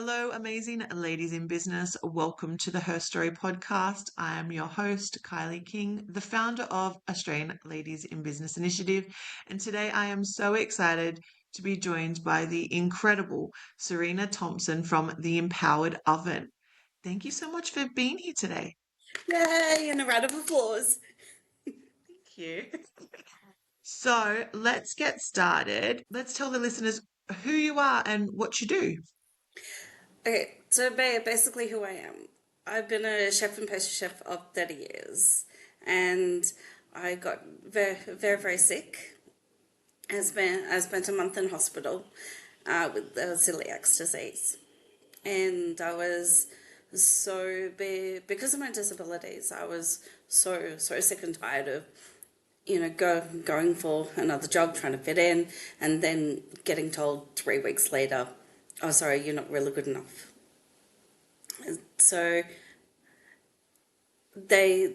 Hello, amazing ladies in business. Welcome to the HerStory podcast. I am your host, Kylie King, the founder of Australian Ladies in Business Initiative. And today I am so excited to be joined by the incredible Scerena Thompson from The Empowered Oven. Thank you so much for being here today. Yay, and a round of applause. Thank you. So let's get started. Let's tell the listeners who you are and what you do. Okay, so basically who I am. I've been a chef and pastry chef of 30 years, and I got very sick. I spent a month in hospital with celiac disease, and I was because of my disabilities, I was so sick and tired of going for another job, trying to fit in, and then getting told 3 weeks later, oh, sorry, you're not really good enough. So they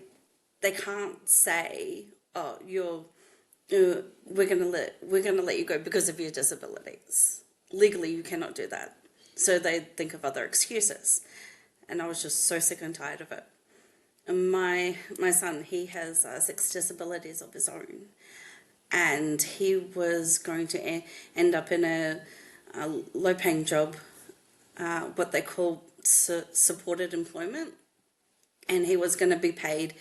can't say, oh, we're gonna let you go because of your disabilities. Legally, you cannot do that. So they think of other excuses, and I was just so sick and tired of it. And my son, he has 6 disabilities of his own, and he was going to end up in a low-paying job, what they call supported employment, and he was going to be paid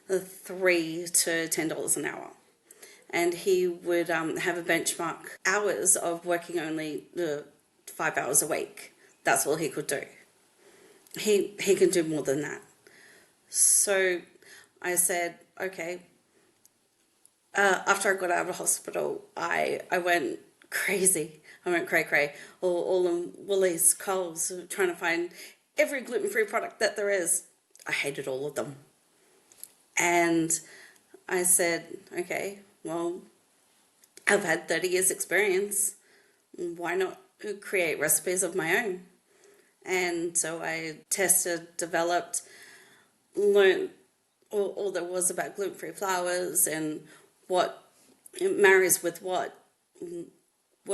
$3 to $10 an hour, and he would have a benchmark hours of working only 5 hours a week. That's all he could do. He can do more than that. So I said, okay. After I got out of hospital, I went crazy. I went cray-cray, all in Woolies, Coles, trying to find every gluten-free product that there is. I hated all of them. And I said, okay, well, I've had 30 years experience. Why not create recipes of my own? And so I tested, developed, learned all there was about gluten-free flours and what it marries with what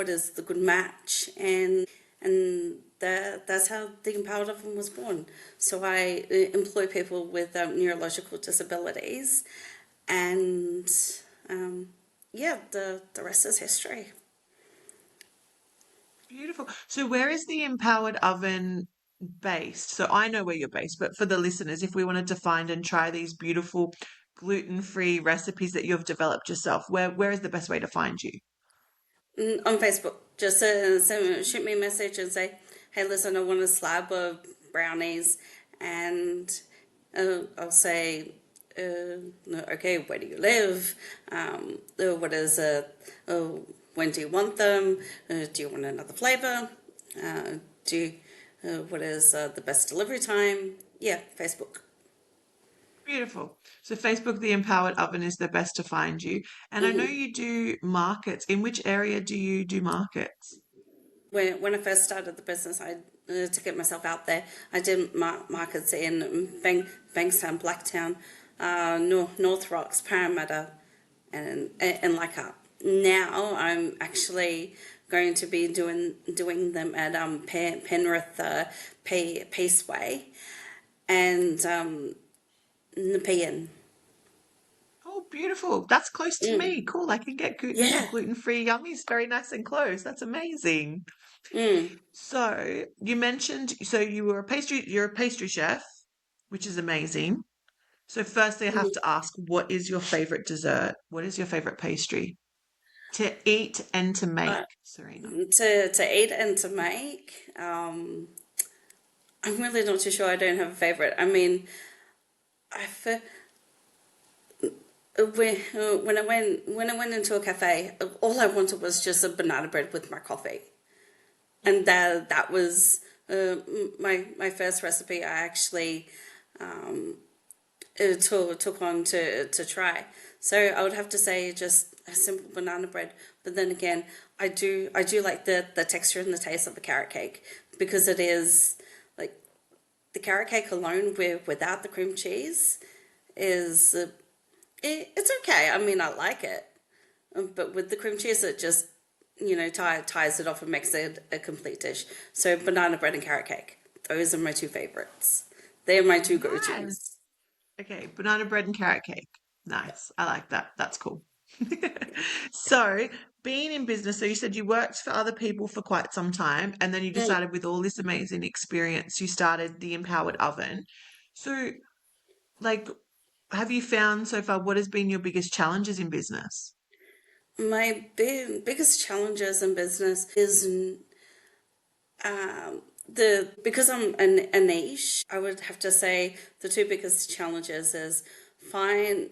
is the good match, and that's how the Empowered Oven was born. So I employ people with neurological disabilities, and the rest is history. Beautiful. So where is the Empowered Oven based? So I know where you're based, but for the listeners, if we wanted to find and try these beautiful gluten-free recipes that you've developed yourself, where is the best way to find you? On Facebook, just shoot me a message and say, hey, listen, I want a slab of brownies, and I'll say, okay, where do you live? What is when do you want them? Do you want another flavor? What is the best delivery time? Yeah, Facebook. Beautiful. So Facebook, the Empowered Oven is the best to find you. And I know hmm you do markets. In which area do you do markets? When I first started the business, to get myself out there, I did markets in Bankstown, Blacktown, North Rocks, Parramatta, and Leichhardt. Now I'm actually going to be doing them at Penrith, Peaceway, and Nepean. Oh, beautiful. That's close to Mm. me. Cool. I can get little Yeah. gluten-free yummies very nice and close. That's amazing. Mm. So you mentioned, so you're a pastry chef, which is amazing. So firstly, I have to ask, what is your favorite dessert? What is your favorite pastry to eat and to make, Uh, Scerena? to eat and to make. I'm really not too sure. I don't have a favorite. I mean, I fe- when I went into a cafe, all I wanted was just a banana bread with my coffee, and that was my first recipe. I actually took on to try. So I would have to say just a simple banana bread. But then again, I do like the texture and the taste of the carrot cake, because it is like the carrot cake alone without the cream cheese is it's okay. I mean, I like it, but with the cream cheese, it just ties it off and makes it a complete dish. So banana bread and carrot cake. Those are my two favorites. They're my two Nice. go-tos. Okay, banana bread and carrot cake. Yeah. Nice. I like that. That's cool. So, being in business, so you said you worked for other people for quite some time, and then you Mm. decided with all this amazing experience, you started the Empowered Oven. So, like, have you found so far what has been your biggest challenges in business? My biggest challenges in business is the because I'm a niche. I would have to say the two biggest challenges is find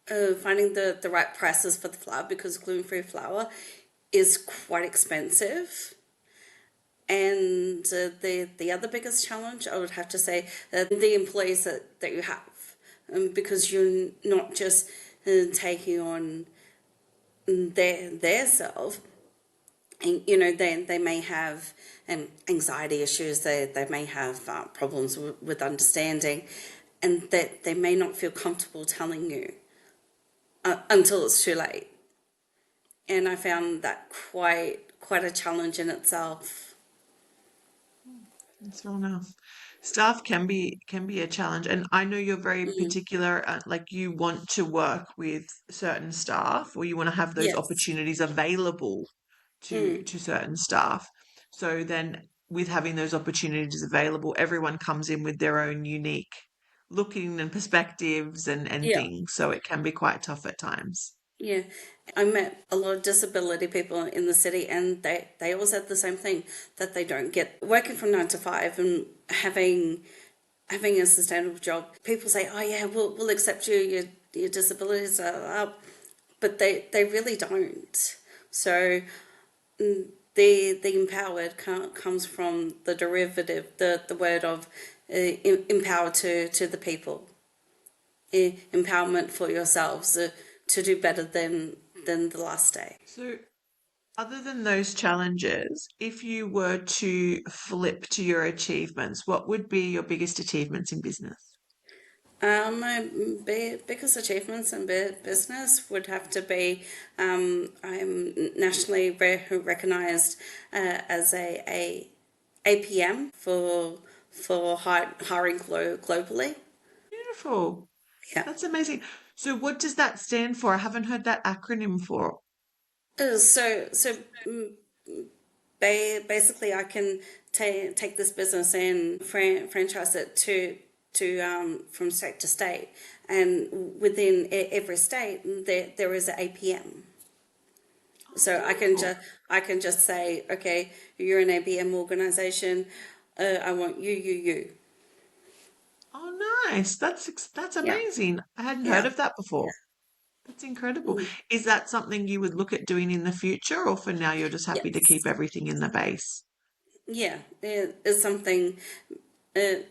finding the right prices for the flour, because gluten-free flour is quite expensive. And the other biggest challenge, I would have to say, the employees that you have, because you're not just taking on their self, and they may have anxiety issues, they may have problems with understanding, and that they may not feel comfortable telling you until it's too late. And I found that quite a challenge in itself. That's fair enough. Staff can be a challenge, and I know you're very Mm. particular. Like you want to work with certain staff, or you want to have those Yes. opportunities available to Mm. to certain staff. So then, with having those opportunities available, everyone comes in with their own unique looking and perspectives and Yeah. things. So it can be quite tough at times. Yeah, I met a lot of disability people in the city, and they always said the same thing, that they don't get working from 9 to 5 and having a sustainable job. People say, "Oh yeah, we'll accept you. Your disabilities are up," but they really don't. So the empowered comes from the derivative, the word of empower to the people, empowerment for yourselves to do better than the last day. So other than those challenges, if you were to flip to your achievements, what would be your biggest achievements in business? My biggest achievements in business would have to be, I'm nationally recognized as a APM for hiring globally. Beautiful. Yeah. That's amazing. So what does that stand for? I haven't heard that acronym for. So basically, I can take this business and franchise it to from state to state, and within every state there is an APM. Oh, So beautiful. I can just say, okay, you're an APM organization. I want you. Oh, nice. That's Yeah, amazing. I hadn't heard yeah. of that before. That's incredible. Mm. Is that something you would look at doing in the future, or for now you're just happy to keep Yes, everything in the base? yeah. It is something uh,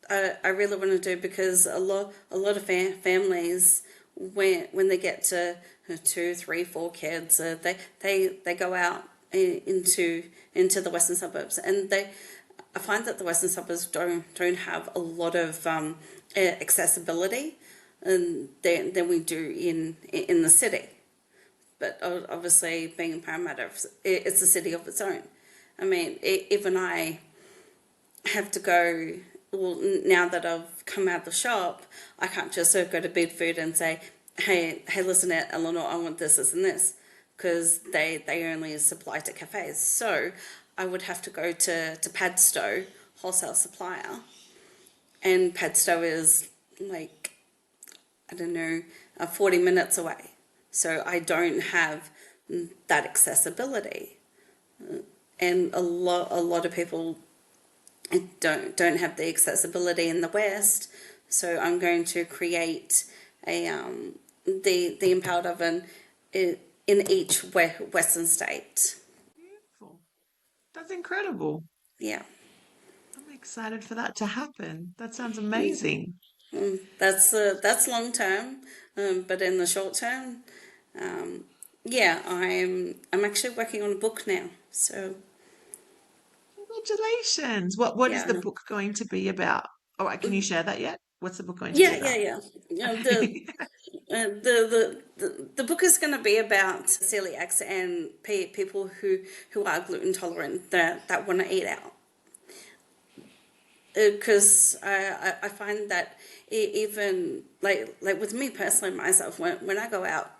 I really want to do, because a lot of families, when they get to two, three, four kids, they go out into the western suburbs, and they I find that the western suburbs don't have a lot of accessibility than we do in the city. But obviously, being in Parramatta, it's a city of its own. I mean, even I have to go. Well, now that I've come out of the shop, I can't just go to Bedford and say, "Hey, listen, Eleanor, I want this, and this," because they only supply to cafes. So I would have to go to Padstow, wholesale supplier, and Padstow is like, I don't know, 40 minutes away. So I don't have that accessibility, and a lot of people don't have the accessibility in the West. So I'm going to create a the empowered oven in each Western state. Beautiful. That's incredible. Yeah. I'm excited for that to happen. That sounds Mm. amazing. That's long term, but in the short term, um, yeah, I'm actually working on a book now. So Congratulations. What is the yeah, book going to be about? All right, can you share that yet? What's the book going to be yeah, yeah, about? yeah. You know, the Okay. The book is going to be about celiacs and people who are gluten tolerant that want to eat out. Because I find that even like with me personally myself, when I go out,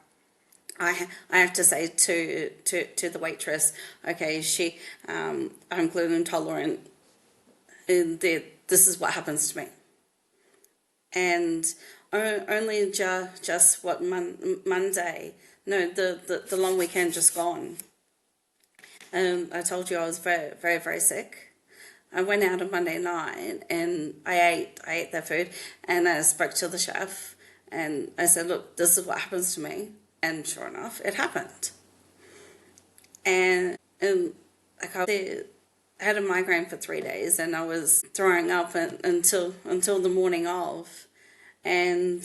I have to say to the waitress, okay, I'm gluten intolerant, and this is what happens to me. And only just what Monday, no, the long weekend just gone. I told you I was very, very, very sick. I went out on Monday night and I ate their food, and I spoke to the chef and I said, look, this is what happens to me. And sure enough, it happened. And like I had a migraine for 3 days, and I was throwing up until the morning of. And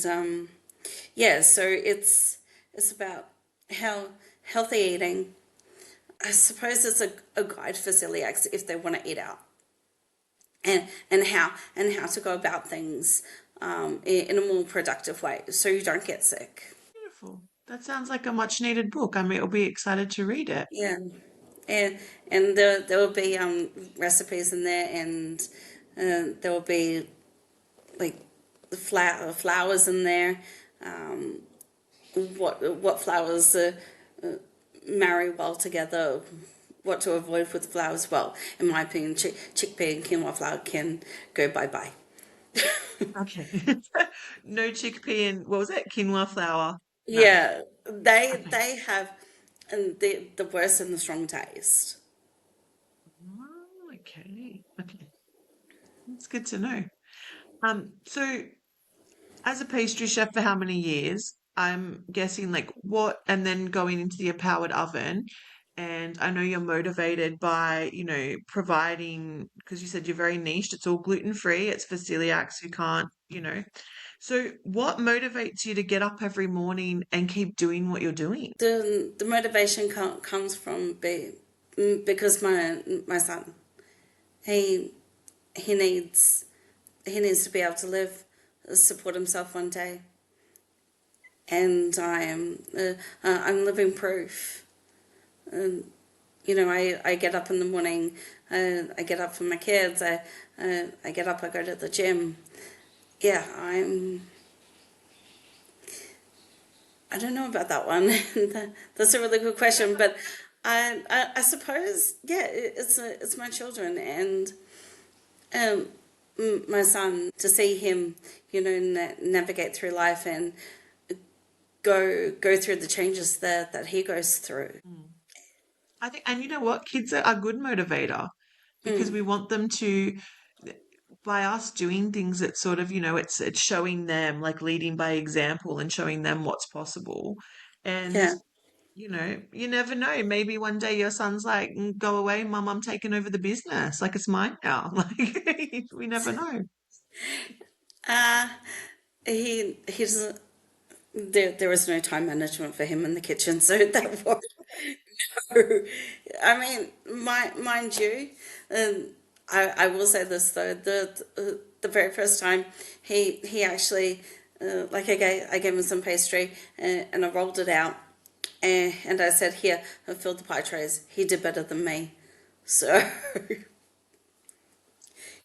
yeah, so it's about healthy eating. I suppose it's a guide for celiacs if they want to eat out, and how to go about things in a more productive way so you don't get sick. Beautiful. That sounds like a much needed book. I mean, I'll be excited to read it. Yeah, and there will be recipes in there, and there will be like the flowers in there. Um, what flowers marry well together, what to avoid with flowers. Well, in my opinion, chickpea and quinoa flour can go bye bye. Okay. No chickpea and what was it? Quinoa flour. No. Yeah, Okay. they have the worst and the strong taste. Oh, okay. Okay. That's good to know. So as a pastry chef for how many years? I'm guessing like what, and then going into the powered oven. And I know you're motivated by, providing, because you said you're very niched. It's all gluten free. It's for celiacs who can't. So what motivates you to get up every morning and keep doing what you're doing? The motivation comes from because my son, he he needs he needs to be able to live, support himself one day, and I'm living proof. And I get up in the morning, I get up for my kids, I get up, I go to the gym. Yeah, I don't know about that one. That's a really good question, but I suppose yeah, it's my children and um my son, to see him navigate through life and go through the changes that he goes through. Mm. I think, and you know what? Kids are a good motivator because Mm, we want them to, by us doing things that sort of, it's showing them, like leading by example and showing them what's possible. And, yeah. you never know. Maybe one day your son's like, Go away, mum, I'm taking over the business. Like it's mine now." Like we never know. Uh he doesn't. There was no time management for him in the kitchen, so that was. I mean, mind you, um, I will say this though, the very first time he actually like I gave him some pastry, and I rolled it out, and I said, here, I filled the pie trays. He did better than me, so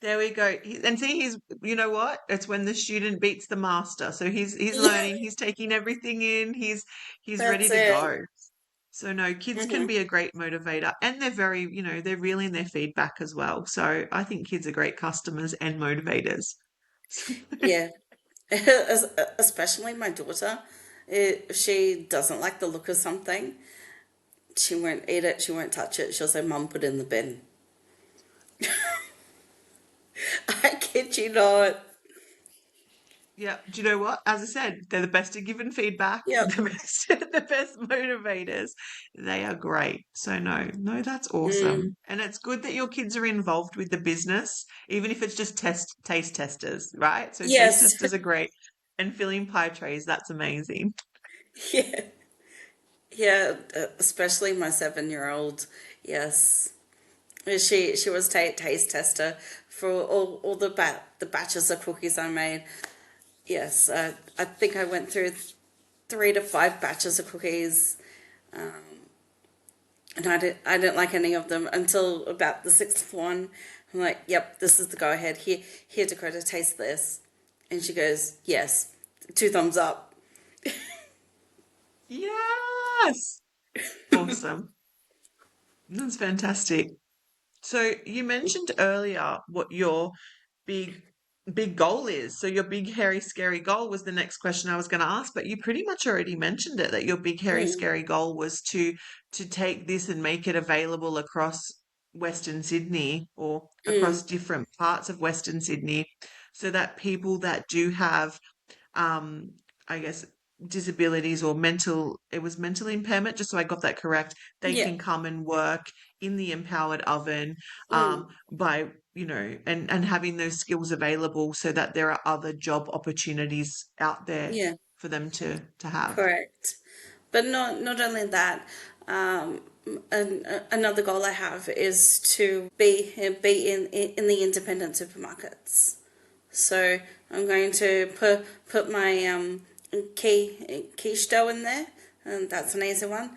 There we go. And see, you know what? It's when the student beats the master. So he's yeah, learning, he's taking everything in, he's ready that's to it. go. So no, kids can Hmm. be a great motivator, and they're very, they're real in their feedback as well. So I think kids are great customers and motivators. Yeah, especially my daughter. If she doesn't like the look of something, she won't eat it, she won't touch it. She'll say, Mum, put it in the bin. I kid you not. Yeah, do you know what? As I said, they're the best at giving feedback, Yep. the best motivators. They are great. So no, no, that's Mm, awesome. And it's good that your kids are involved with the business, even if it's just taste testers, right? So taste yes. testers are great. And filling pie trays, that's amazing. Yeah. Yeah. Especially my 7-year-old. Yes. She was taste tester for all the batches of cookies I made. Yes. I think I went through. 3 to 5 batches of cookies, and I didn't like any of them until about the sixth one. I'm like, yep, this is the go ahead. Here, Dakota, taste this, and she goes, yes, 2 thumbs up. Yes. Awesome. That's fantastic. So you mentioned earlier what your big big goal is. So your big hairy scary goal was the next question I was going to ask, but you pretty much already mentioned it that your big hairy Mm, scary goal was to take this and make it available across Western Sydney or across mm, different parts of Western Sydney so that people that do have um, I guess, disabilities or it was mental impairment, just so I got that correct, they yeah. can come and work in the empowered oven Mm, by, and having those skills available so that there are other job opportunities out there yeah. for them to have. Correct. But not only that, um, another goal I have is to be in the independent supermarkets. So I'm going to put my quiche dough in there, and that's an easy one.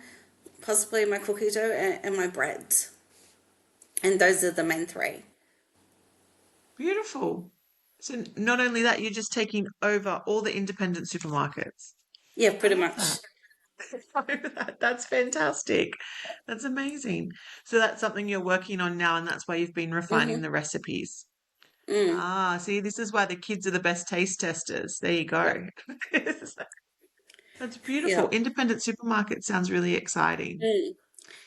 Possibly my cookie dough and my bread, and those are the main three. Beautiful. So not only that, you're just taking over all the independent supermarkets. Yeah, I pretty love that. much. That's fantastic. That's amazing. So that's something you're working on now, and that's why you've been refining Mhm. the recipes. Mm. Ah, see, this is why the kids are the best taste testers. There you Yeah. go. That's Yeah. beautiful. Independent supermarket sounds really exciting. Mm.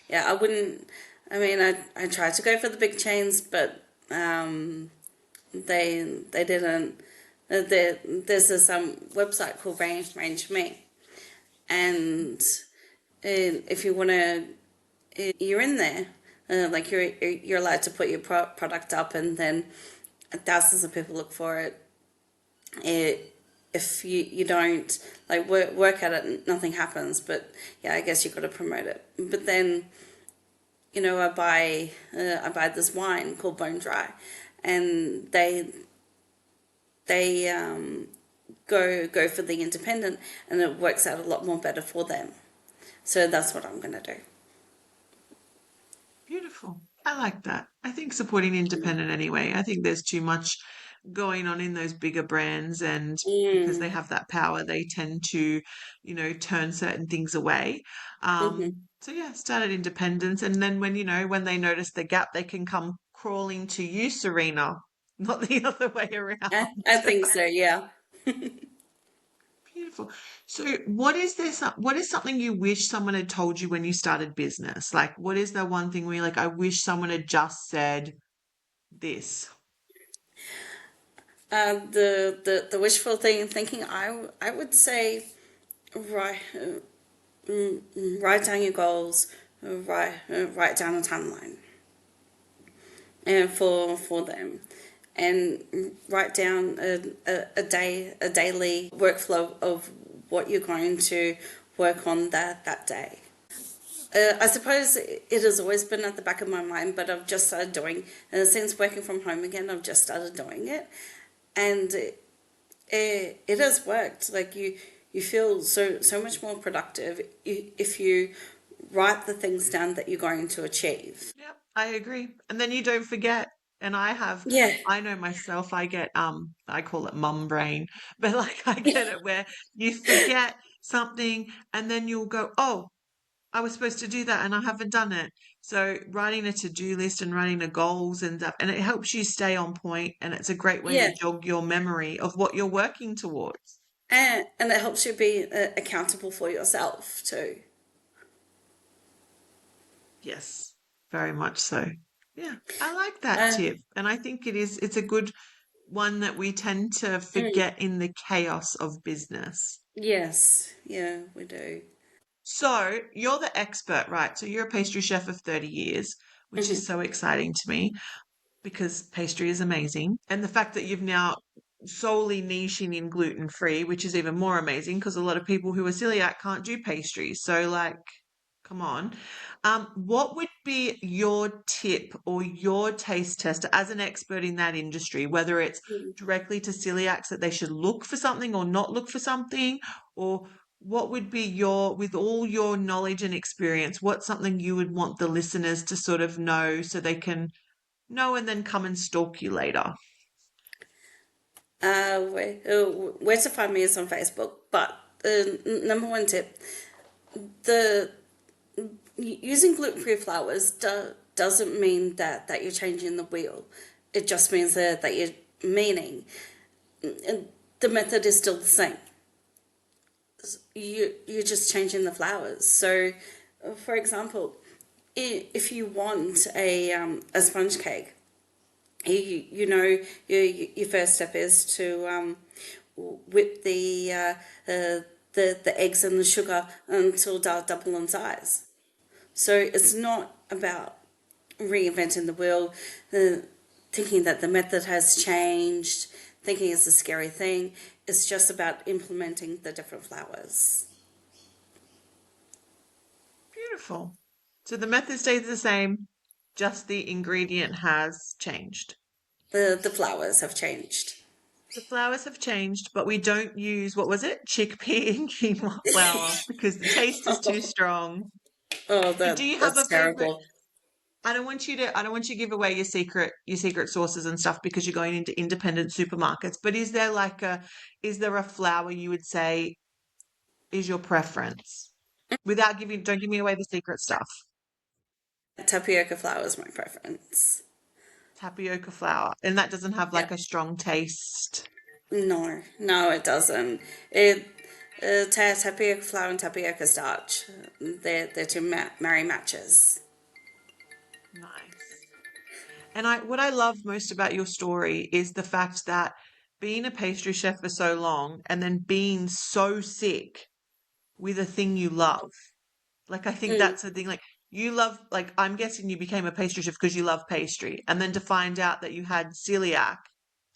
Yeah. I wouldn't. I mean, I tried to go for the big chains, but they didn't. There's this website called Range Me, and if you want to, you're in there. Like you're allowed to put your product up, and then thousands of people look for it. If you don't like work at it, nothing happens. But yeah, I guess you got to promote it. But then I buy this wine called Bone Dry, and they go for the independent, and it works out a lot more better for them. So that's what I'm gonna do. Beautiful. I like that. I think supporting independent anyway. I think there's too much going on in those bigger brands, and because they Mm. have that power, they tend to, turn certain things away. Mm-hmm. So yeah, started independence, and then when they notice the gap, they can come crawling to you, Serena, not the other way around. I think so. Yeah. Beautiful. So, what is something you wish someone had told you when you started business? Like, what is the one thing where you're like, I wish someone had just said this? The wishful thinking. I would say write write down your goals. Write down a timeline and for them, and write down a daily workflow of what you're going to work on that day. I suppose it has always been at the back of my mind, but I've just started doing, and since working from home again, I've just started doing it, and it has worked. Like you feel so much more productive if you write the things down that you're going to achieve. Yep, I agree. And then you don't forget. And Yeah, I know myself, I get I call it mum brain, but like I get it where you forget something and then you'll go, oh, I was supposed to do that and I haven't done it. So writing a to-do list and writing the goals and stuff, and it helps you stay on point, and it's a great way to yeah, jog your memory of what you're working towards. and it helps you be accountable for yourself too. Yes, very much so. Yeah, I like that Uh, tip. And I think it's a good one that we tend to mm, forget in the chaos of business. yes, yeah, we do. So you're the expert, right? So you're a pastry chef of 30 years, which is Hmm. so exciting to me because pastry is amazing. And the fact that you've now solely niching in gluten free, which is even more amazing because a lot of people who are celiac can't do pastries. So, like, come on. What would be your tip or your taste tester as an expert in that industry, whether it's directly to celiacs that they should look for something or not look for something, or what would be with all your knowledge and experience, what's something you would want the listeners to sort of know so they can know and then come and stalk you later? Where to find me is on Facebook. But number one tip: the using gluten-free flours doesn't mean that you're changing the wheel. It just means that you're meaning the method is still the same. You're just changing the flours. So, for example, if you want a sponge cake, you know your first step is to whip the eggs and the sugar until they'll double in size. So it's not about reinventing the wheel, thinking that the method has changed, thinking it's a scary thing. It's just about implementing the different flours. Beautiful. So the method stays the same, just the ingredient has changed. The flours have changed. The flours have changed, but we don't use, what was it? Chickpea and quinoa flour because the taste is too strong. Oh, Do you have a that's favorite? terrible. I don't want you to give away your secret sources and stuff because you're going into independent supermarkets. But is there a flour you would say is your preference? Without giving, don't give me away the secret stuff. Tapioca flour is my preference. Tapioca flour. And that doesn't have Yeah. like a strong taste. No, no, it doesn't. Tapioca flour and tapioca starch. They're two marry matches. Nice. And what I love most about your story is the fact that being a pastry chef for so long and then being so sick with a thing you love. Like I think Mm, that's the thing. Like you love, like I'm guessing you became a pastry chef because you love pastry, and then to find out that you had celiac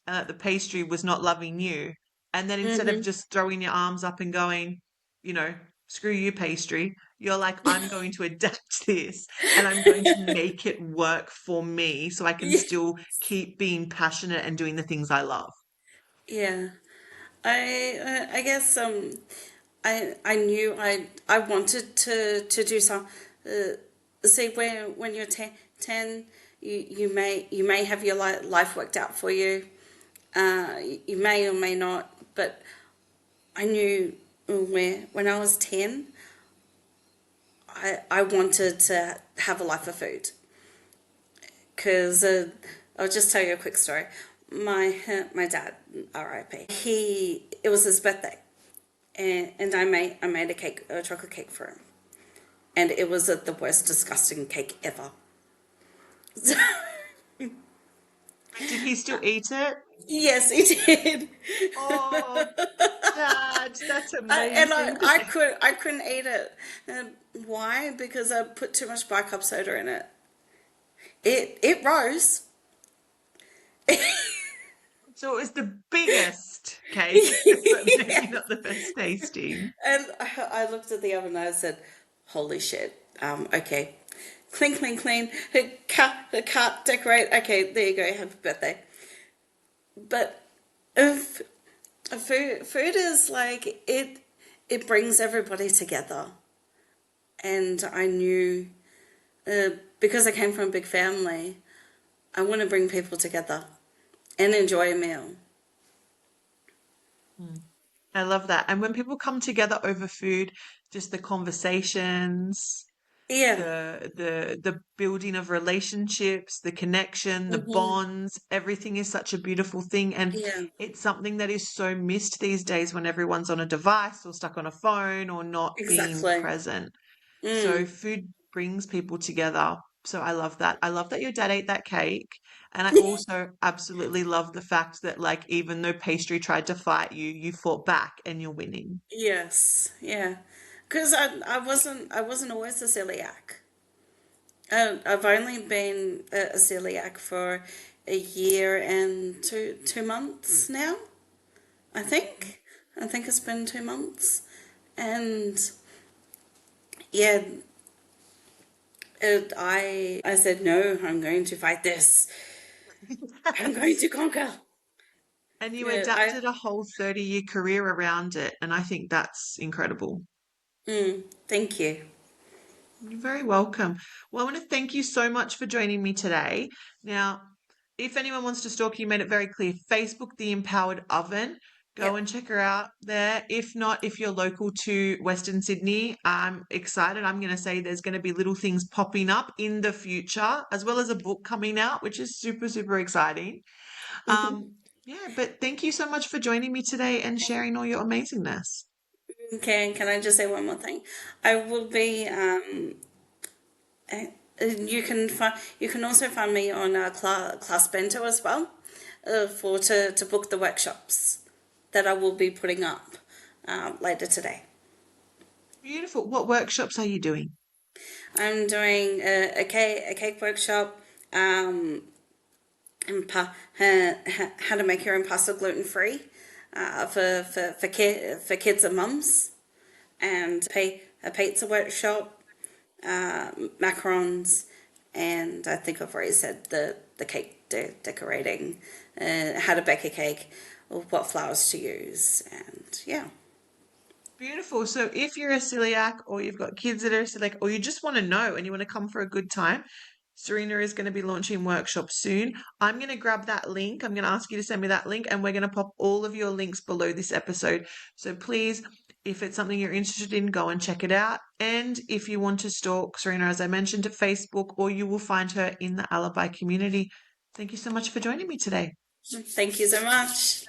and that the pastry was not loving you, and then instead of hmm just throwing your arms up and going, you know, screw you pastry, you're like, I'm going to adapt this and I'm going to make it work for me so I can Yeah. still keep being passionate and doing the things I love. Yeah. I guess I knew I wanted to do some see when you're 10 you may have your life worked out for you. You may or may not, but I knew when I was 10 I wanted to have a life of food because I'll just tell you a quick story. My dad, R.I.P. It was his birthday, and I made a chocolate cake for him, and it was the worst disgusting cake ever. Did he still eat it? Yes, he did. Oh, Dad, that's And amazing. I couldn't eat it. Why? Because I put too much bicarb soda in it. It rose. So it was the biggest cake, but maybe Yeah. not the best tasting. And I looked at the oven and I said, "Holy shit! Okay, clean, clean, clean. Cut, decorate. Okay, there you go. Happy birthday." But if food is like it brings everybody together, and I knew because I came from a big family, I want to bring people together and enjoy a meal. Mm. I love that. And when people come together over food, just the conversations, Yeah. the building of relationships, the connection, the hmm bonds, everything is such a beautiful thing. And Yeah. it's something that is so missed these days when everyone's on a device or stuck on a phone or not being Exactly. present. So Mm. food brings people together. So I love that. I love that your dad ate that cake. And I also absolutely love the fact that, like, even though pastry tried to fight you, you fought back and you're winning. Yes, yeah. Because I wasn't always a celiac. I've only been a celiac for a year and two months now. I think. I think it's been 2 months, and yeah, I said no. I'm going to fight this. I'm going to conquer. And you Yeah, I adapted a whole 30-year career around it. And I think that's incredible. thank you. You're very welcome. Well, I want to thank you so much for joining me today. Now, if anyone wants to stalk you, made it very clear Facebook, The Empowered Oven. Go Yep. and check her out there. If not, if you're local to Western Sydney, I'm excited. I'm going to say there's going to be little things popping up in the future, as well as a book coming out, which is super, super exciting. Yeah, but thank you so much for joining me today and sharing all your amazingness. Okay, and can I just say one more thing? I will be. You can also find me on Class Bento as well, for to book the workshops that I will be putting up later today. Beautiful. What workshops are you doing? I'm doing a cake workshop, and how to make your own pasta gluten free, for kids and mums, and a pizza workshop, macarons, and I think I've already said the cake decorating, how to bake a cake, what flours to use, and yeah. Beautiful. So if you're a celiac or you've got kids that are celiac or you just want to know and you want to come for a good time, Scerena is going to be launching workshops soon. I'm going to grab that link. I'm going to ask you to send me that link and we're going to pop all of your links below this episode. So please, if it's something you're interested in, go and check it out. And if you want to stalk Scerena, as I mentioned, at Facebook, or you will find her in the ALIBI community. Thank you so much for joining me today. Thank you so much.